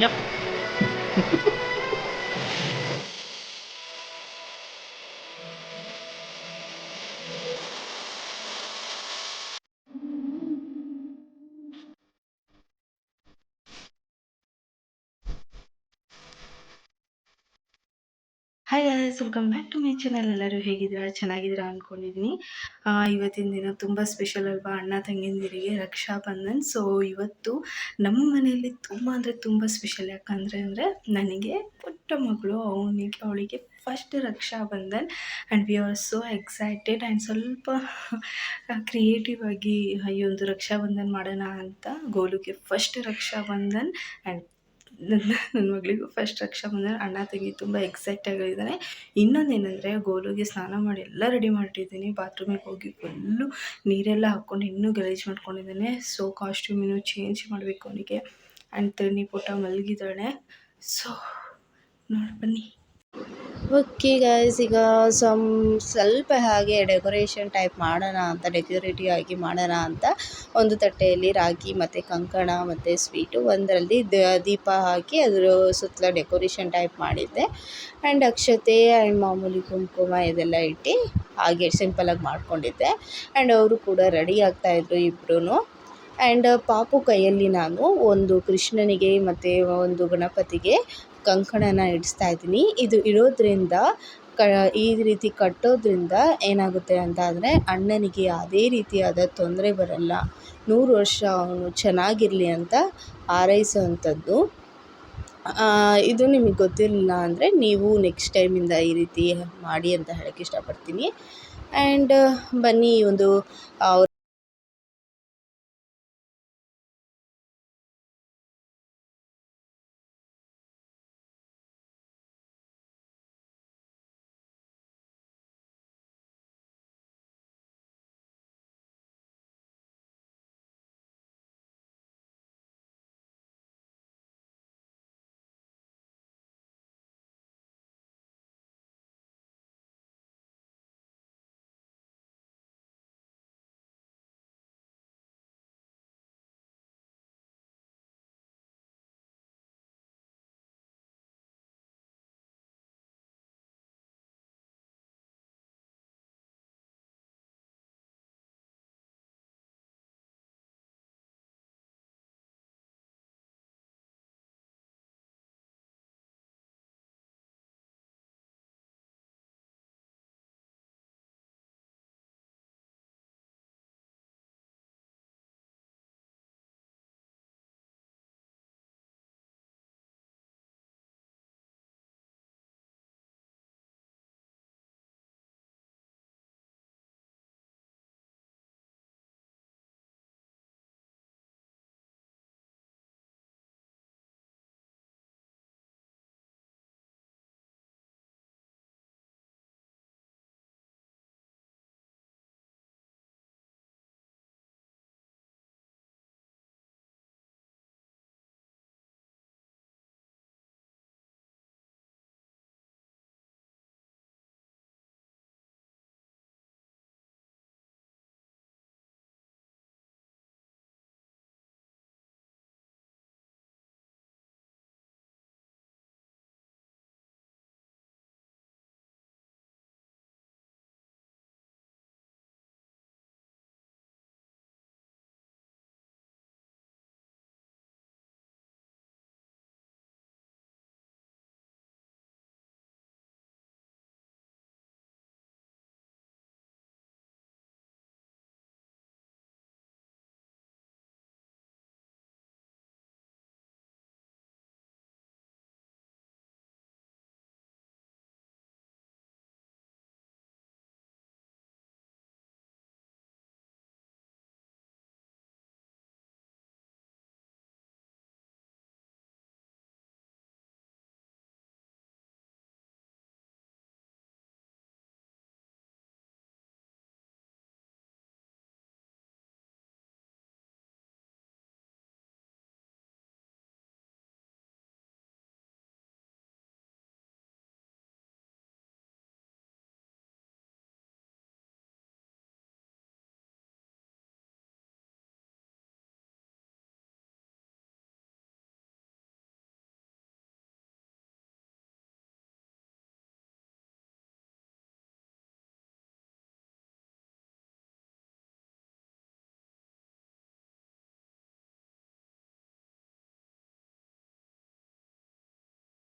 Yep. Hi guys, welcome back to my channel. ಎಲ್ಲರೂ ಹೇಗಿದ್ದೀರಾ? ಚೆನ್ನಾಗಿದ್ದೀರಾ ಅಂದ್ಕೊಂಡಿದ್ದೀನಿ. ಇವತ್ತಿನ ದಿನ ತುಂಬ ಸ್ಪೆಷಲ್ ಅಲ್ವಾ, ಅಣ್ಣ ತಂಗಿಯಂದಿರಿಗೆ ರಕ್ಷಾ ಬಂಧನ್. ಸೊ ಇವತ್ತು ನಮ್ಮ ಮನೆಯಲ್ಲಿ ತುಂಬ ಅಂದರೆ ತುಂಬ ಸ್ಪೆಷಲ್. ಯಾಕಂದರೆ ನನಗೆ ಪುಟ್ಟ ಮಗಳು, ಅವಳಿಗೆ first Raksha Bandhan and we are so excited and ಸ್ವಲ್ಪ ಕ್ರಿಯೇಟಿವ್ ಆಗಿ ಈ ಒಂದು ರಕ್ಷಾ ಬಂಧನ್ ಮಾಡೋಣ ಅಂತ. ಗೋಲುಗೆ ಫಸ್ಟ್ ರಕ್ಷಾ ಬಂಧನ್ ಆ್ಯಂಡ್ ನನ್ನ ಮಗಳಿಗೂ ಫಸ್ಟ್ ರಕ್ಷಾಬಂಧನ. ಅಣ್ಣ ತಂಗಿ ತುಂಬ ಎಕ್ಸೈಟ್ ಆಗಿದ್ದಾನೆ. ಇನ್ನೊಂದೇನೆಂದರೆ, ಗೋಲುಗೆ ಸ್ನಾನ ಮಾಡಿ ಎಲ್ಲ ರೆಡಿ ಮಾಡಿಟ್ಟಿದ್ದೀನಿ. ಬಾತ್ರೂಮಿಗೆ ಹೋಗಿ ಫುಲ್ಲು ನೀರೆಲ್ಲ ಹಾಕ್ಕೊಂಡು ಇನ್ನೂ ಗಲೀಜು ಮಾಡ್ಕೊಂಡಿದ್ದಾನೆ. ಸೊ ಕಾಸ್ಟ್ಯೂಮ್ ಇನ್ನೂ ಚೇಂಜ್ ಮಾಡಬೇಕು ಅವನಿಗೆ. ಆ್ಯಂಡ್ ತಣ್ಣಿ ಪುಟ್ಟ ಮಲಗಿದ್ದಾಳೆ. ಸೊ ನೋಡಿ ಬನ್ನಿ. ಓಕೆ ಗೈಸ್, ಈಗ ಸ್ವಲ್ಪ ಹಾಗೆ ಡೆಕೋರೇಷನ್ ಟೈಪ್ ಮಾಡೋಣ ಅಂತ, ಡೆಕೋರೇಟಿವ್ ಆಗಿ ಮಾಡೋಣ ಅಂತ ಒಂದು ತಟ್ಟೆಯಲ್ಲಿ ರಾಗಿ ಮತ್ತು ಕಂಕಣ ಮತ್ತು ಸ್ವೀಟು, ಒಂದರಲ್ಲಿ ದೀಪ ಹಾಕಿ ಅದರ ಸುತ್ತಲ ಡೆಕೋರೇಷನ್ ಟೈಪ್ ಮಾಡಿದ್ದೆ. ಆ್ಯಂಡ್ ಅಕ್ಷತೆ ಆ್ಯಂಡ್ ಮಾಮೂಲಿ ಕುಂಕುಮ ಇದೆಲ್ಲ ಇಟ್ಟು ಹಾಗೆ ಸಿಂಪಲಾಗಿ ಮಾಡ್ಕೊಂಡಿದ್ದೆ. ಆ್ಯಂಡ್ ಅವರು ಕೂಡ ರೆಡಿ ಆಗ್ತಾಯಿದ್ರು ಇಬ್ಬರೂ. ಆ್ಯಂಡ್ ಪಾಪು ಕೈಯಲ್ಲಿ ನಾನು ಒಂದು ಕೃಷ್ಣನಿಗೆ ಮತ್ತು ಒಂದು ಗಣಪತಿಗೆ ಕಂಕಣನ ಇಡಿಸ್ತಾ ಇದ್ದೀನಿ. ಇದು ಇಡೋದ್ರಿಂದ ಈ ರೀತಿ ಕಟ್ಟೋದ್ರಿಂದ ಏನಾಗುತ್ತೆ ಅಂತ ಅಂದರೆ, ಅಣ್ಣನಿಗೆ ಯಾವುದೇ ರೀತಿಯಾದ ತೊಂದರೆ ಬರಲ್ಲ, 100 ವರ್ಷ ಅವನು ಚೆನ್ನಾಗಿರಲಿ ಅಂತ ಹಾರೈಸೋವಂಥದ್ದು. ಇದು ನಿಮಗೆ ಗೊತ್ತಿರಲಿಲ್ಲ ಅಂದರೆ ನೀವು ನೆಕ್ಸ್ಟ್ ಟೈಮಿಂದ ಈ ರೀತಿ ಮಾಡಿ ಅಂತ ಹೇಳೋಕ್ಕೆ ಇಷ್ಟಪಡ್ತೀನಿ. ಆ್ಯಂಡ್ ಬನ್ನಿ ಒಂದು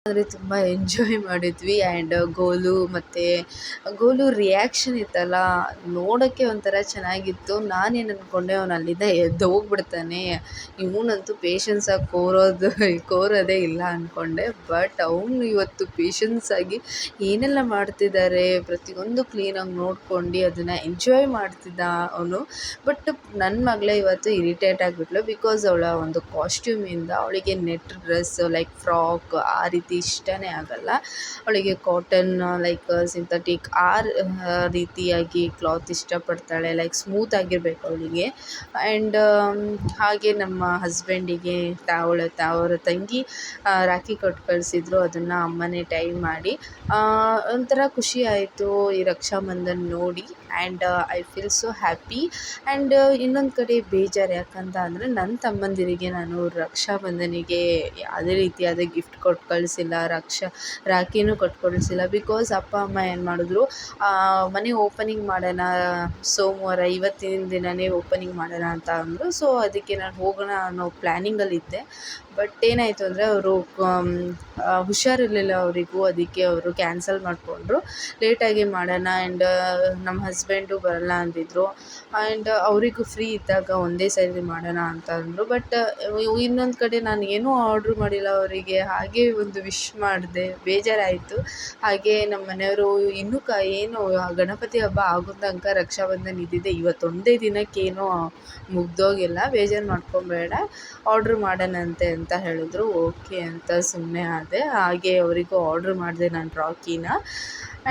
ಅಂದರೆ ತುಂಬ ಎಂಜಾಯ್ ಮಾಡಿದ್ವಿ. ಆ್ಯಂಡ್ ಗೋಲು ರಿಯಾಕ್ಷನ್ ಇತ್ತಲ್ಲ, ನೋಡೋಕ್ಕೆ ಒಂಥರ ಚೆನ್ನಾಗಿತ್ತು. ನಾನೇನು ಅಂದ್ಕೊಂಡೆ, ಅವನು ಅಲ್ಲಿಂದ ಎದ್ದು ಹೋಗ್ಬಿಡ್ತಾನೆ, ಇವನಂತೂ ಪೇಷನ್ಸಾಗಿ ಕೋರೋದೇ ಇಲ್ಲ ಅಂದ್ಕೊಂಡೆ. ಬಟ್ ಅವನು ಇವತ್ತು ಪೇಷನ್ಸಾಗಿ ಏನೆಲ್ಲ ಮಾಡ್ತಿದ್ದಾರೆ ಪ್ರತಿಯೊಂದು ಕ್ಲೀನಾಗಿ ನೋಡ್ಕೊಂಡು ಅದನ್ನು ಎಂಜಾಯ್ ಮಾಡ್ತಿದ್ದ ಅವನು. ಬಟ್ ನನ್ನ ಮಗಳೇ ಇವತ್ತು ಇರಿಟೇಟ್ ಆಗಿಬಿಟ್ಲು, ಬಿಕಾಸ್ ಅವಳ ಒಂದು ಕಾಸ್ಟ್ಯೂಮಿಂದ ಅವಳಿಗೆ ನೆಟ್ ಡ್ರೆಸ್ ಲೈಕ್ ಫ್ರಾಕ್ ಆ ರೀತಿ ಇಷ್ಟನೇ ಆಗಲ್ಲ. ಅವಳಿಗೆ ಕಾಟನ್ ಲೈಕ್ ಸಿಂಥೆಟಿಕ್ ರೀತಿಯಾಗಿ ಕ್ಲಾತ್ ಇಷ್ಟಪಡ್ತಾಳೆ, ಲೈಕ್ ಸ್ಮೂತ್ ಆಗಿರಬೇಕು ಅವಳಿಗೆ. ಆ್ಯಂಡ್ ಹಾಗೆ ನಮ್ಮ ಹಸ್ಬೆಂಡಿಗೆ ಅವರ ತಂಗಿ ರಾಖಿ ಕೊಟ್ಟು ಕಳಿಸಿದ್ರು, ಅದನ್ನು ಅಮ್ಮನೇ ಟೈ ಮಾಡಿ. ಒಂಥರ ಖುಷಿ ಆಯಿತು ಈ ರಕ್ಷಾಬಂಧನ ನೋಡಿ. And I feel so happy. And ಇನ್ನೊಂದು ಕಡೆ ಬೇಜಾರು, ಯಾಕಂತ ಅಂದರೆ ನನ್ನ ತಮ್ಮಂದಿರಿಗೆ ನಾನು ರಕ್ಷಾಬಂಧನಿಗೆ ಯಾವುದೇ ರೀತಿಯಾದ ಗಿಫ್ಟ್ ಕೊಟ್ಟು ಕಳಿಸಿಲ್ಲ, ರಾಖಿನೂ ಕೊಟ್ಟು ಕಳಿಸಿಲ್ಲ. ಬಿಕಾಸ್ ಅಪ್ಪ ಅಮ್ಮ ಏನು ಮಾಡಿದ್ರು, ಮನೆ ಓಪನಿಂಗ್ ಮಾಡೋಣ ಸೋಮವಾರ, ಇವತ್ತಿನ ದಿನವೇ ಓಪನಿಂಗ್ ಮಾಡೋಣ ಅಂತ ಅಂದರು. ಸೊ ಅದಕ್ಕೆ ನಾನು ಹೋಗೋಣ ಅನ್ನೋ ಪ್ಲ್ಯಾನಿಂಗಲ್ಲಿದ್ದೆ. ಬಟ್ ಏನಾಯಿತು ಅಂದರೆ ಅವರು ಹುಷಾರಿರಲಿಲ್ಲ ಅವರಿಗೂ, ಅದಕ್ಕೆ ಅವರು ಕ್ಯಾನ್ಸಲ್ ಮಾಡಿಕೊಂಡ್ರು. ಲೇಟಾಗಿ ಮಾಡೋಣ. ಆ್ಯಂಡ್ ನಮ್ಮ ಹಸ್ಬೆಂಡು ಬರಲ್ಲ ಅಂದಿದ್ರು. ಆ್ಯಂಡ್ ಅವರಿಗೂ ಫ್ರೀ ಇದ್ದಾಗ ಒಂದೇ ಸರಿ ಮಾಡೋಣ ಅಂತ ಅಂದರು. ಬಟ್ ಇನ್ನೊಂದು ಕಡೆ ನಾನು ಏನೂ ಆರ್ಡ್ರ್ ಮಾಡಿಲ್ಲ ಅವರಿಗೆ, ಹಾಗೇ ಒಂದು ವಿಶ್ ಮಾಡಿದೆ, ಬೇಜಾರಾಯಿತು. ಹಾಗೆ ನಮ್ಮ ಮನೆಯವರು ಇನ್ನೂ ಏನು ಗಣಪತಿ ಹಬ್ಬ ಆಗೋ ತನಕ ರಕ್ಷಾಬಂಧನ ಇದ್ದಿದ್ದೆ, ಇವತ್ತೊಂದೇ ದಿನಕ್ಕೇನೂ ಮುಗ್ದೋಗಿಲ್ಲ, ಬೇಜಾರು ಮಾಡ್ಕೊಬೇಡ, ಆರ್ಡ್ರ್ ಮಾಡೋಣಂತೆ ಅಂತ ಹೇಳಿದ್ರು. ಓಕೆ ಅಂತ ಸುಮ್ಮನೆ ಆದೆ. ಹಾಗೆ ಅವರಿಗೂ ಆರ್ಡ್ರ್ ಮಾಡಿದೆ ನಾನು ರಾಖಿನ.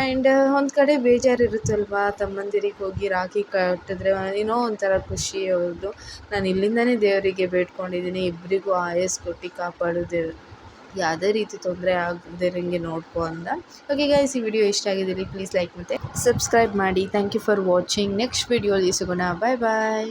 ಆ್ಯಂಡ್ ಒಂದು ಕಡೆ ಬೇಜಾರಿರುತ್ತಲ್ವ, ತಮ್ಮಂದಿರಿಗೆ ಹೋಗಿ ರಾಖಿ ಕಟ್ಟಿದ್ರೆ ಏನೋ ಒಂಥರ ಖುಷಿ ಅವ್ರದ್ದು. ನಾನು ಇಲ್ಲಿಂದನೇ ದೇವರಿಗೆ ಬೇಡ್ಕೊಂಡಿದ್ದೀನಿ, ಇಬ್ಬರಿಗೂ ಆಯಸ್ಸು ಕೊಟ್ಟು ಕಾಪಾಡು ದೇವ್ರು, ಯಾವುದೇ ರೀತಿ ತೊಂದರೆ ಆಗದಿರಂಗೆ ನೋಡ್ಕೊ ಅಂದ. ಓಕೆ ಗೈಸ್, ಈ ವಿಡಿಯೋ ಇಷ್ಟ ಆಗಿದ್ದಲ್ಲಿ ಪ್ಲೀಸ್ ಲೈಕ್ ಮತ್ತು ಸಬ್ಸ್ಕ್ರೈಬ್ ಮಾಡಿ. Thank you for watching. Next ವಿಡಿಯೋಲಿ ಸಿಗೋಣ. ಬಾಯ್ ಬಾಯ್.